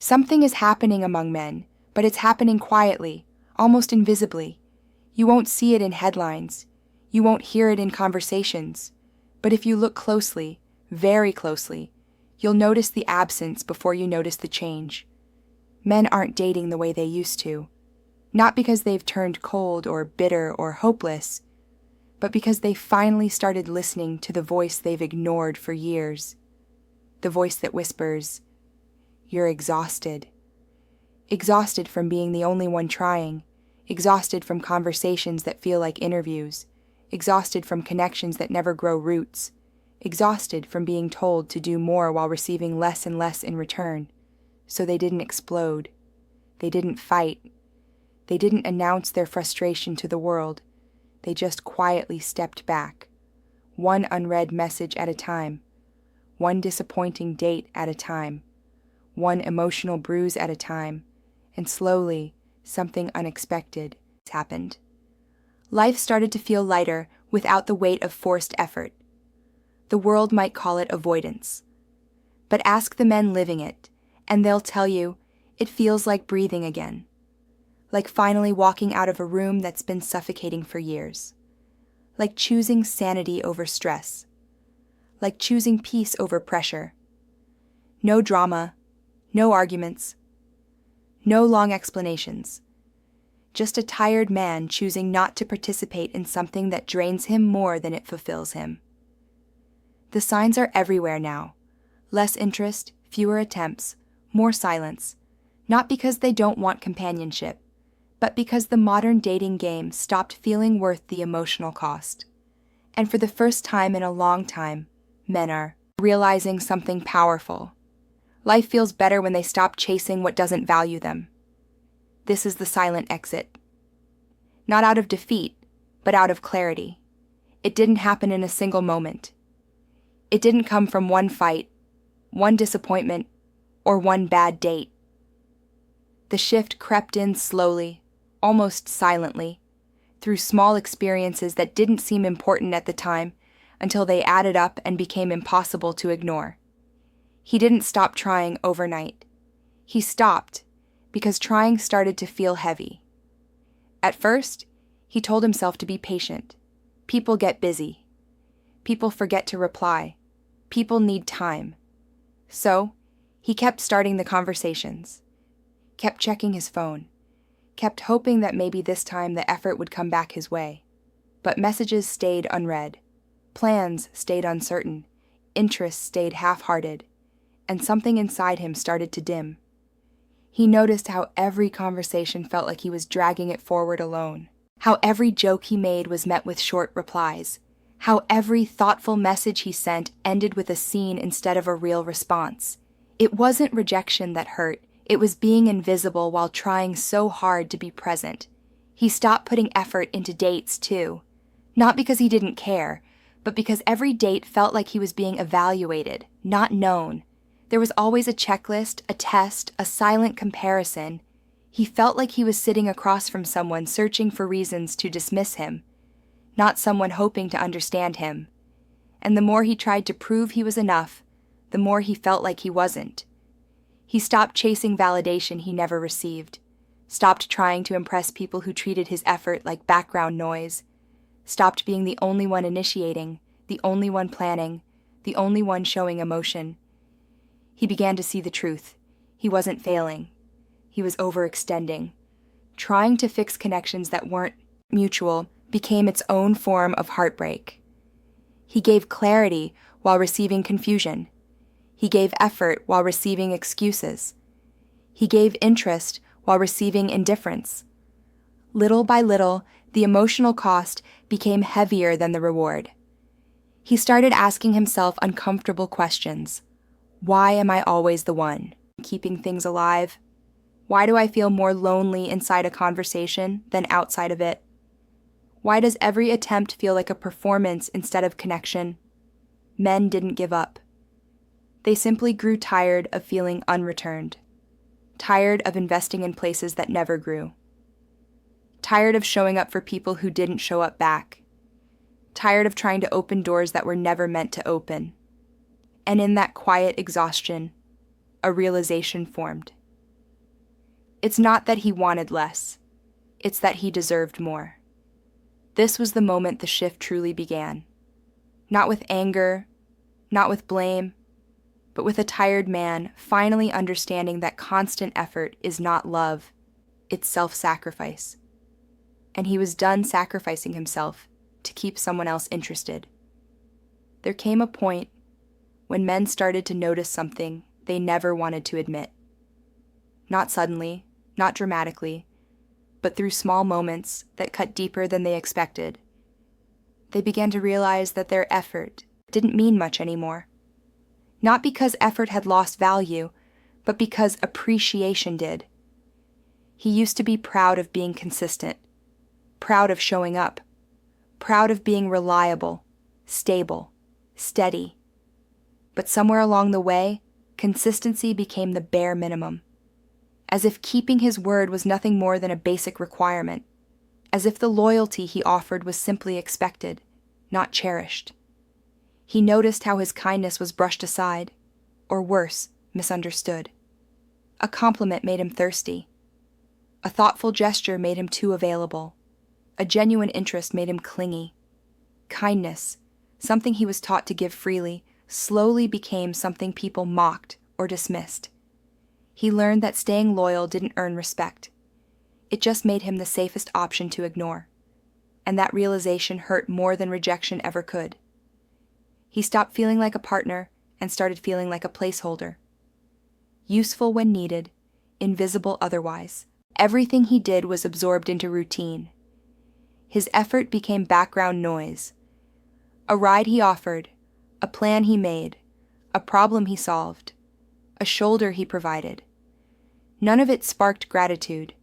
Something is happening among men, but it's happening quietly, almost invisibly. You won't see it in headlines. You won't hear it in conversations. But if you look closely, very closely, you'll notice the absence before you notice the change. Men aren't dating the way they used to. Not because they've turned cold or bitter or hopeless, but because they finally started listening to the voice they've ignored for years. The voice that whispers, "You're exhausted." Exhausted from being the only one trying. Exhausted from conversations that feel like interviews. Exhausted from connections that never grow roots. Exhausted from being told to do more while receiving less and less in return. So they didn't explode. They didn't fight. They didn't announce their frustration to the world. They just quietly stepped back, one unread message at a time, one disappointing date at a time, one emotional bruise at a time, and slowly, something unexpected happened. Life started to feel lighter without the weight of forced effort. The world might call it avoidance. But ask the men living it, and they'll tell you it feels like breathing again. Like finally walking out of a room that's been suffocating for years. Like choosing sanity over stress. Like choosing peace over pressure. No drama, no arguments, no long explanations. Just a tired man choosing not to participate in something that drains him more than it fulfills him. The signs are everywhere now. Less interest, fewer attempts, more silence. Not because they don't want companionship, but because the modern dating game stopped feeling worth the emotional cost. And for the first time in a long time, men are realizing something powerful. Life feels better when they stop chasing what doesn't value them. This is the silent exit. Not out of defeat, but out of clarity. It didn't happen in a single moment. It didn't come from one fight, one disappointment, or one bad date. The shift crept in slowly, almost silently, through small experiences that didn't seem important at the time until they added up and became impossible to ignore. He didn't stop trying overnight. He stopped because trying started to feel heavy. At first, he told himself to be patient. People get busy. People forget to reply. People need time. So, he kept starting the conversations, kept checking his phone, kept hoping that maybe this time the effort would come back his way. But messages stayed unread. Plans stayed uncertain. Interests stayed half-hearted. And something inside him started to dim. He noticed how every conversation felt like he was dragging it forward alone. How every joke he made was met with short replies. How every thoughtful message he sent ended with a scene instead of a real response. It wasn't rejection that hurt. It was being invisible while trying so hard to be present. He stopped putting effort into dates, too. Not because he didn't care, but because every date felt like he was being evaluated, not known. There was always a checklist, a test, a silent comparison. He felt like he was sitting across from someone searching for reasons to dismiss him, not someone hoping to understand him. And the more he tried to prove he was enough, the more he felt like he wasn't. He stopped chasing validation he never received, stopped trying to impress people who treated his effort like background noise, stopped being the only one initiating, the only one planning, the only one showing emotion. He began to see the truth. He wasn't failing. He was overextending. Trying to fix connections that weren't mutual became its own form of heartbreak. He gave clarity while receiving confusion. He gave effort while receiving excuses. He gave interest while receiving indifference. Little by little, the emotional cost became heavier than the reward. He started asking himself uncomfortable questions. Why am I always the one keeping things alive? Why do I feel more lonely inside a conversation than outside of it? Why does every attempt feel like a performance instead of connection? Men didn't give up. They simply grew tired of feeling unreturned, tired of investing in places that never grew, tired of showing up for people who didn't show up back, tired of trying to open doors that were never meant to open. And in that quiet exhaustion, a realization formed. It's not that he wanted less. It's that he deserved more. This was the moment the shift truly began. Not with anger, not with blame, but with a tired man finally understanding that constant effort is not love, it's self-sacrifice. And he was done sacrificing himself to keep someone else interested. There came a point when men started to notice something they never wanted to admit. Not suddenly, not dramatically, but through small moments that cut deeper than they expected. They began to realize that their effort didn't mean much anymore. Not because effort had lost value, but because appreciation did. He used to be proud of being consistent, proud of showing up, proud of being reliable, stable, steady. But somewhere along the way, consistency became the bare minimum. As if keeping his word was nothing more than a basic requirement. As if the loyalty he offered was simply expected, not cherished. He noticed how his kindness was brushed aside, or worse, misunderstood. A compliment made him thirsty. A thoughtful gesture made him too available. A genuine interest made him clingy. Kindness, something he was taught to give freely, slowly became something people mocked or dismissed. He learned that staying loyal didn't earn respect. It just made him the safest option to ignore. And that realization hurt more than rejection ever could. He stopped feeling like a partner and started feeling like a placeholder. Useful when needed, invisible otherwise. Everything he did was absorbed into routine. His effort became background noise. A ride he offered, a plan he made, a problem he solved, a shoulder he provided. None of it sparked gratitude.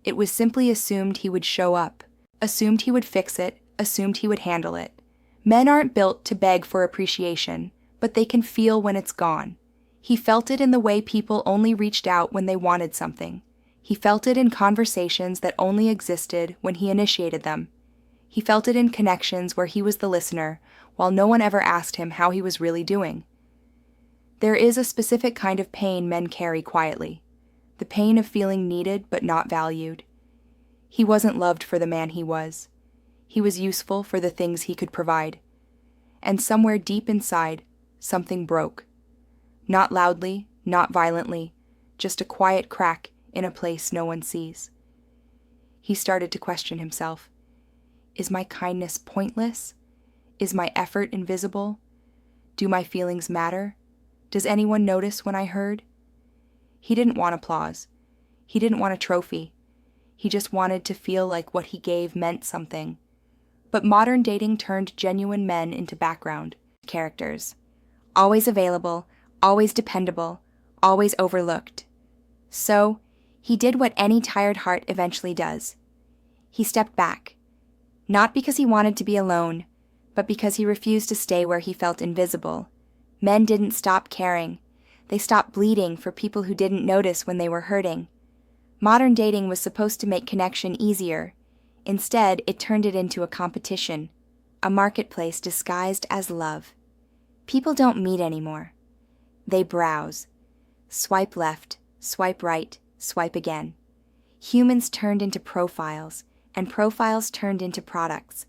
It was simply assumed he would show up, assumed he would fix it, assumed he would handle it. Men aren't built to beg for appreciation, but they can feel when it's gone. He felt it in the way people only reached out when they wanted something. He felt it in conversations that only existed when he initiated them. He felt it in connections where he was the listener, while no one ever asked him how he was really doing. There is a specific kind of pain men carry quietly. The pain of feeling needed but not valued. He wasn't loved for the man he was. He was useful for the things he could provide. And somewhere deep inside, something broke. Not loudly, not violently, just a quiet crack in a place no one sees. He started to question himself. Is my kindness pointless? Is my effort invisible? Do my feelings matter? Does anyone notice when I hurt? He didn't want applause. He didn't want a trophy. He just wanted to feel like what he gave meant something. But modern dating turned genuine men into background characters. Always available, always dependable, always overlooked. So, he did what any tired heart eventually does. He stepped back. Not because he wanted to be alone, but because he refused to stay where he felt invisible. Men didn't stop caring. They stopped bleeding for people who didn't notice when they were hurting. Modern dating was supposed to make connection easier. Instead, it turned it into a competition, a marketplace disguised as love. People don't meet anymore. They browse. Swipe left, swipe right, swipe again. Humans turned into profiles, and profiles turned into products.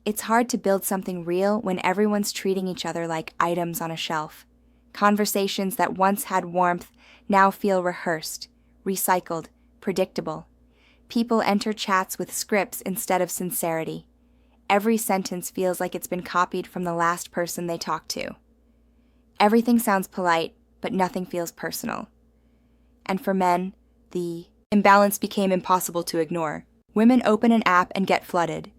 It's hard to build something real when everyone's treating each other like items on a shelf. Conversations that once had warmth now feel rehearsed, recycled, predictable. People enter chats with scripts instead of sincerity. Every sentence feels like it's been copied from the last person they talked to. Everything sounds polite, but nothing feels personal. And for men, the imbalance became impossible to ignore. Women open an app and get flooded.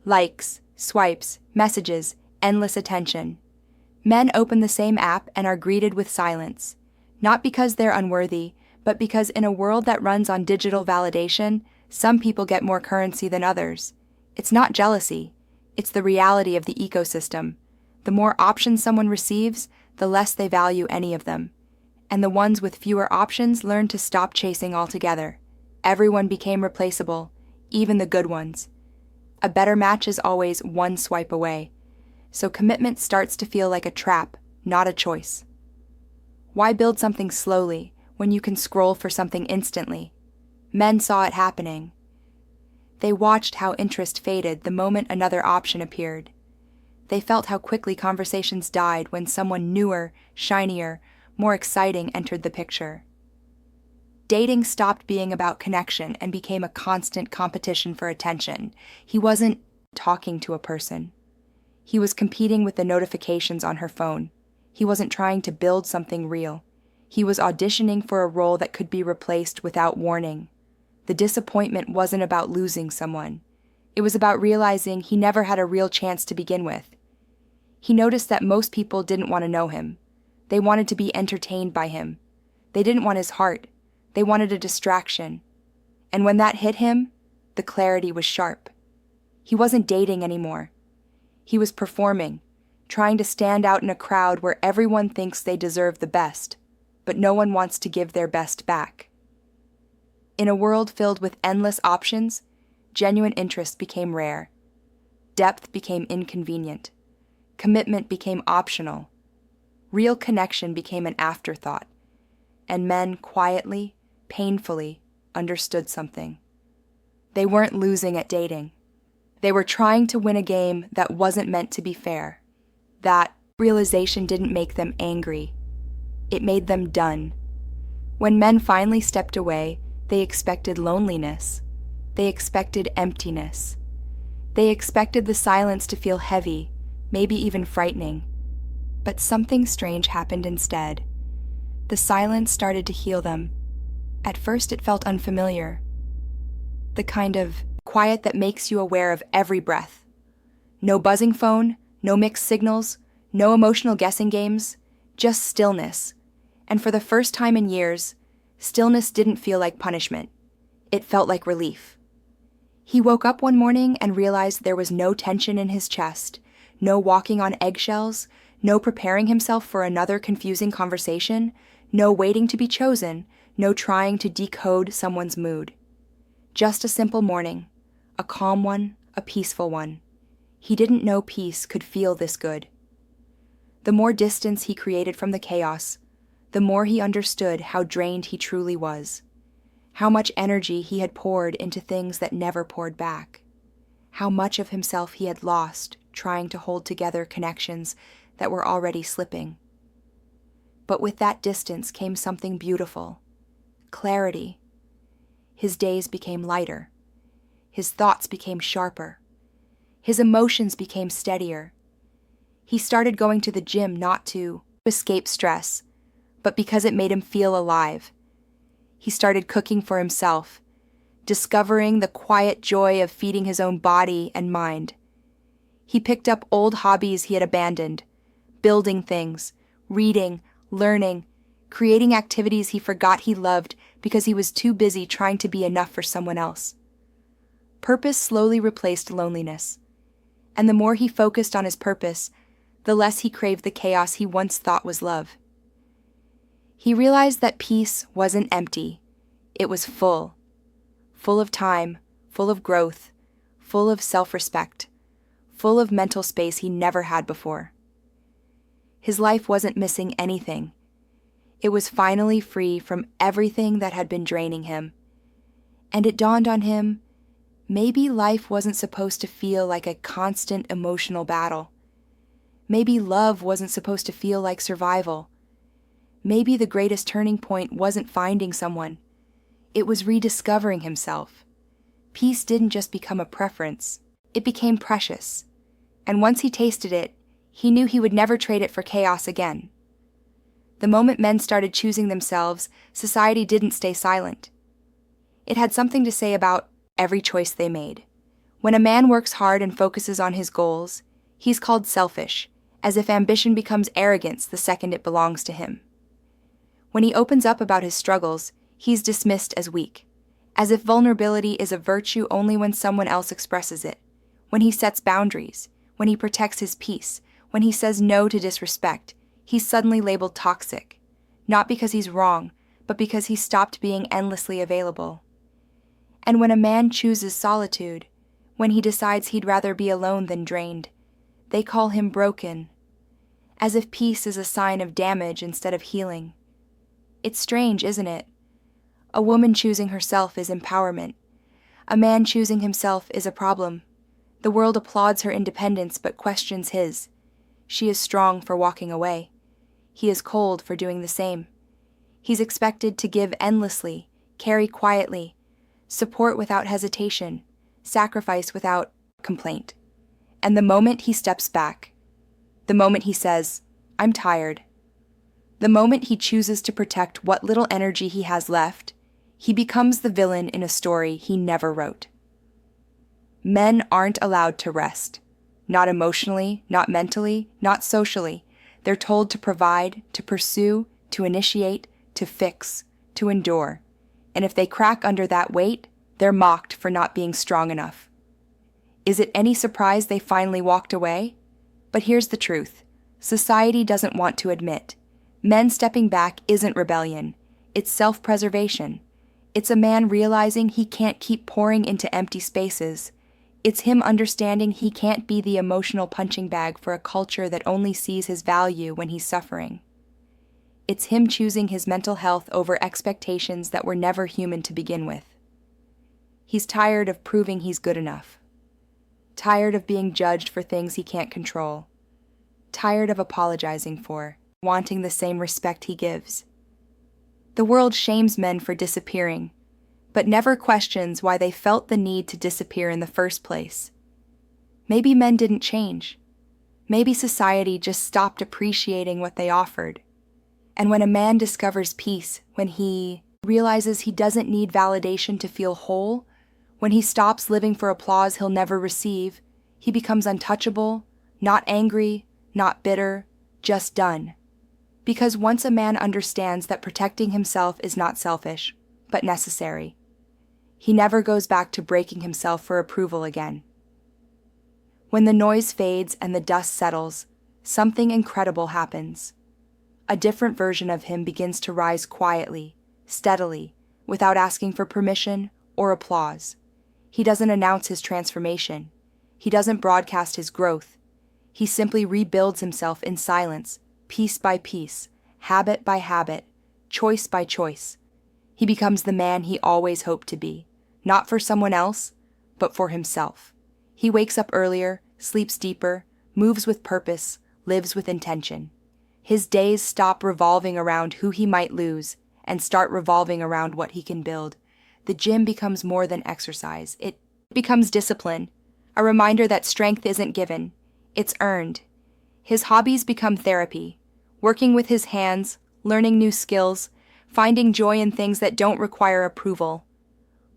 Likes, swipes, messages, endless attention. Men open the same app and are greeted with silence. Not because they're unworthy, but because in a world that runs on digital validation, some people get more currency than others. It's not jealousy. It's the reality of the ecosystem. The more options someone receives, the less they value any of them. And the ones with fewer options learn to stop chasing altogether. Everyone became replaceable, even the good ones. A better match is always one swipe away. So commitment starts to feel like a trap, not a choice. Why build something slowly when you can scroll for something instantly? Men saw it happening. They watched how interest faded the moment another option appeared. They felt how quickly conversations died when someone newer, shinier, more exciting entered the picture. Dating stopped being about connection and became a constant competition for attention. He wasn't talking to a person. He was competing with the notifications on her phone. He wasn't trying to build something real. He was auditioning for a role that could be replaced without warning. The disappointment wasn't about losing someone. It was about realizing he never had a real chance to begin with. He noticed that most people didn't want to know him. They wanted to be entertained by him. They didn't want his heart. They wanted a distraction. And when that hit him, the clarity was sharp. He wasn't dating anymore. He was performing, trying to stand out in a crowd where everyone thinks they deserve the best, but no one wants to give their best back. In a world filled with endless options, genuine interest became rare. Depth became inconvenient. Commitment became optional. Real connection became an afterthought. And men quietly, painfully, understood something. They weren't losing at dating. They were trying to win a game that wasn't meant to be fair. That realization didn't make them angry. It made them done. When men finally stepped away, they expected loneliness. They expected emptiness. They expected the silence to feel heavy, maybe even frightening. But something strange happened instead. The silence started to heal them. At first it felt unfamiliar. The kind of quiet that makes you aware of every breath. No buzzing phone, no mixed signals, no emotional guessing games, just stillness. And for the first time in years, stillness didn't feel like punishment. It felt like relief. He woke up one morning and realized there was no tension in his chest, no walking on eggshells, no preparing himself for another confusing conversation, no waiting to be chosen, no trying to decode someone's mood. Just a simple morning, a calm one, a peaceful one. He didn't know peace could feel this good. The more distance he created from the chaos, the more he understood how drained he truly was, how much energy he had poured into things that never poured back, how much of himself he had lost trying to hold together connections that were already slipping. But with that distance came something beautiful, clarity. His days became lighter. His thoughts became sharper. His emotions became steadier. He started going to the gym not to escape stress, but because it made him feel alive. He started cooking for himself, discovering the quiet joy of feeding his own body and mind. He picked up old hobbies he had abandoned, building things, reading, learning, creating activities he forgot he loved because he was too busy trying to be enough for someone else. Purpose slowly replaced loneliness, and the more he focused on his purpose, the less he craved the chaos he once thought was love. He realized that peace wasn't empty, it was full of time, full of growth, full of self-respect, full of mental space he never had before. His life wasn't missing anything. It was finally free from everything that had been draining him. And it dawned on him, maybe life wasn't supposed to feel like a constant emotional battle. Maybe love wasn't supposed to feel like survival. Maybe the greatest turning point wasn't finding someone. It was rediscovering himself. Peace didn't just become a preference. It became precious. And once he tasted it, he knew he would never trade it for chaos again. The moment men started choosing themselves, society didn't stay silent. It had something to say about every choice they made. When a man works hard and focuses on his goals, he's called selfish, as if ambition becomes arrogance the second it belongs to him. When he opens up about his struggles, he's dismissed as weak, as if vulnerability is a virtue only when someone else expresses it. When he sets boundaries, when he protects his peace, when he says no to disrespect, he's suddenly labeled toxic, not because he's wrong, but because he stopped being endlessly available. And when a man chooses solitude, when he decides he'd rather be alone than drained, they call him broken, as if peace is a sign of damage instead of healing. It's strange, isn't it? A woman choosing herself is empowerment. A man choosing himself is a problem. The world applauds her independence but questions his. She is strong for walking away. He is cold for doing the same. He's expected to give endlessly, carry quietly, support without hesitation, sacrifice without complaint. And the moment he steps back, the moment he says, "I'm tired," the moment he chooses to protect what little energy he has left, he becomes the villain in a story he never wrote. Men aren't allowed to rest. Not emotionally, not mentally, not socially. They're told to provide, to pursue, to initiate, to fix, to endure. And if they crack under that weight, they're mocked for not being strong enough. Is it any surprise they finally walked away? But here's the truth. Society doesn't want to admit. Men stepping back isn't rebellion. It's self-preservation. It's a man realizing he can't keep pouring into empty spaces. It's him understanding he can't be the emotional punching bag for a culture that only sees his value when he's suffering. It's him choosing his mental health over expectations that were never human to begin with. He's tired of proving he's good enough. Tired of being judged for things he can't control. Tired of apologizing for, wanting the same respect he gives. The world shames men for disappearing, but never questions why they felt the need to disappear in the first place. Maybe men didn't change. Maybe society just stopped appreciating what they offered. And when a man discovers peace, when he realizes he doesn't need validation to feel whole, when he stops living for applause he'll never receive, he becomes untouchable, not angry, not bitter, just done. Because once a man understands that protecting himself is not selfish, but necessary, he never goes back to breaking himself for approval again. When the noise fades and the dust settles, something incredible happens. A different version of him begins to rise quietly, steadily, without asking for permission or applause. He doesn't announce his transformation. He doesn't broadcast his growth. He simply rebuilds himself in silence, piece by piece, habit by habit, choice by choice. He becomes the man he always hoped to be, not for someone else, but for himself. He wakes up earlier, sleeps deeper, moves with purpose, lives with intention. His days stop revolving around who he might lose and start revolving around what he can build. The gym becomes more than exercise. It becomes discipline, a reminder that strength isn't given, it's earned. His hobbies become therapy, working with his hands, learning new skills, finding joy in things that don't require approval.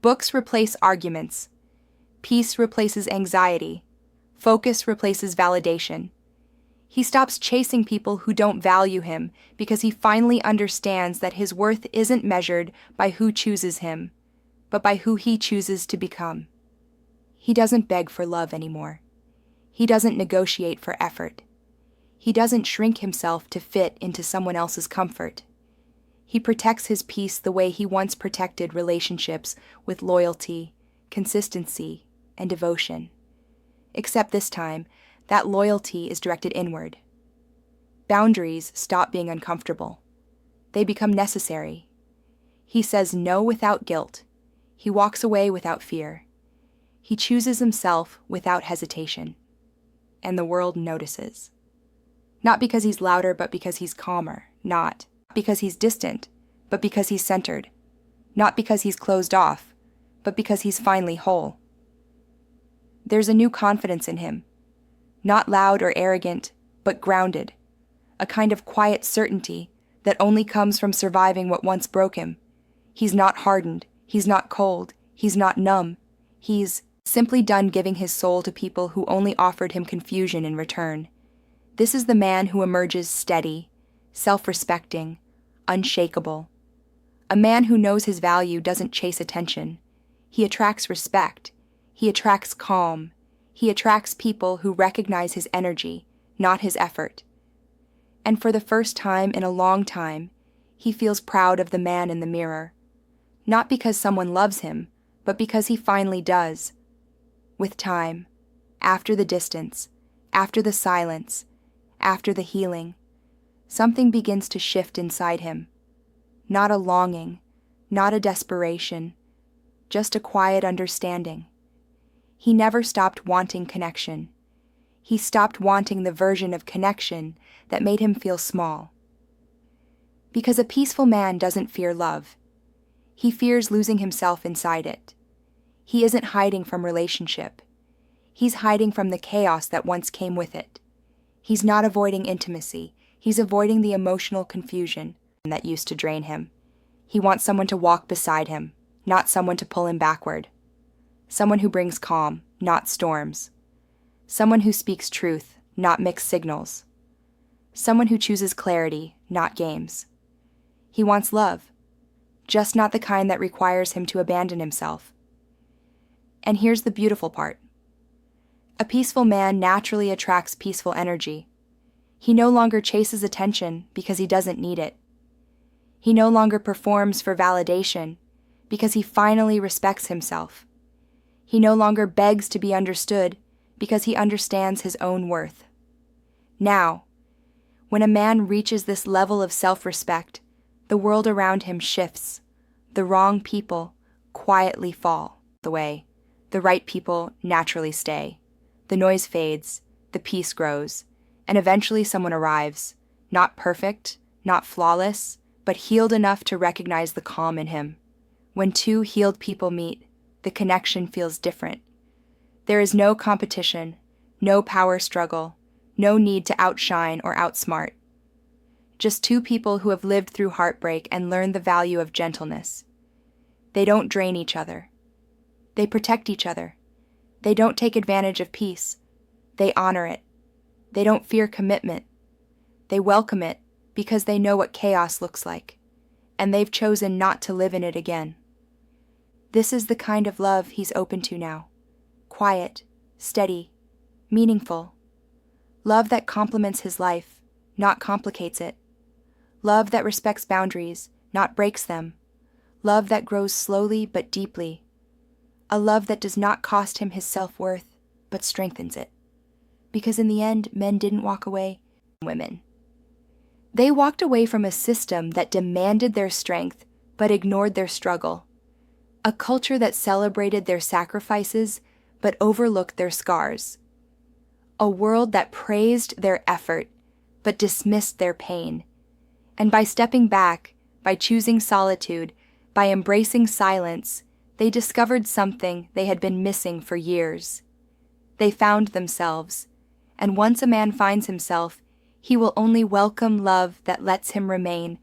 Books replace arguments. Peace replaces anxiety. Focus replaces validation. He stops chasing people who don't value him because he finally understands that his worth isn't measured by who chooses him, but by who he chooses to become. He doesn't beg for love anymore. He doesn't negotiate for effort. He doesn't shrink himself to fit into someone else's comfort. He protects his peace the way he once protected relationships, with loyalty, consistency, and devotion. Except this time, that loyalty is directed inward. Boundaries stop being uncomfortable. They become necessary. He says no without guilt. He walks away without fear. He chooses himself without hesitation. And the world notices. Not because he's louder, but because he's calmer. Not because he's distant, but because he's centered. Not because he's closed off, but because he's finally whole. There's a new confidence in him. Not loud or arrogant, but grounded. A kind of quiet certainty that only comes from surviving what once broke him. He's not hardened. He's not cold. He's not numb. He's simply done giving his soul to people who only offered him confusion in return. This is the man who emerges steady, self-respecting, unshakable. A man who knows his value doesn't chase attention. He attracts respect. He attracts calm. He attracts people who recognize his energy, not his effort. And for the first time in a long time, he feels proud of the man in the mirror. Not because someone loves him, but because he finally does. With time, after the distance, after the silence, after the healing, something begins to shift inside him. Not a longing, not a desperation, just a quiet understanding. He never stopped wanting connection. He stopped wanting the version of connection that made him feel small. Because a peaceful man doesn't fear love. He fears losing himself inside it. He isn't hiding from relationship. He's hiding from the chaos that once came with it. He's not avoiding intimacy. He's avoiding the emotional confusion that used to drain him. He wants someone to walk beside him, not someone to pull him backward. Someone who brings calm, not storms. Someone who speaks truth, not mixed signals. Someone who chooses clarity, not games. He wants love, just not the kind that requires him to abandon himself. And here's the beautiful part. A peaceful man naturally attracts peaceful energy. He no longer chases attention because he doesn't need it. He no longer performs for validation because he finally respects himself. He no longer begs to be understood because he understands his own worth. Now, when a man reaches this level of self-respect, the world around him shifts. The wrong people quietly fall away. The right people naturally stay. The noise fades, the peace grows, and eventually someone arrives, not perfect, not flawless, but healed enough to recognize the calm in him. When two healed people meet, the connection feels different. There is no competition, no power struggle, no need to outshine or outsmart. Just two people who have lived through heartbreak and learned the value of gentleness. They don't drain each other. They protect each other. They don't take advantage of peace. They honor it. They don't fear commitment. They welcome it because they know what chaos looks like, and they've chosen not to live in it again. This is the kind of love he's open to now. Quiet, steady, meaningful. Love that complements his life, not complicates it. Love that respects boundaries, not breaks them. Love that grows slowly but deeply. A love that does not cost him his self-worth, but strengthens it. Because in the end, men didn't walk away from women. They walked away from a system that demanded their strength, but ignored their struggle. A culture that celebrated their sacrifices, but overlooked their scars. A world that praised their effort, but dismissed their pain. And by stepping back, by choosing solitude, by embracing silence, they discovered something they had been missing for years. They found themselves, and once a man finds himself, he will only welcome love that lets him remain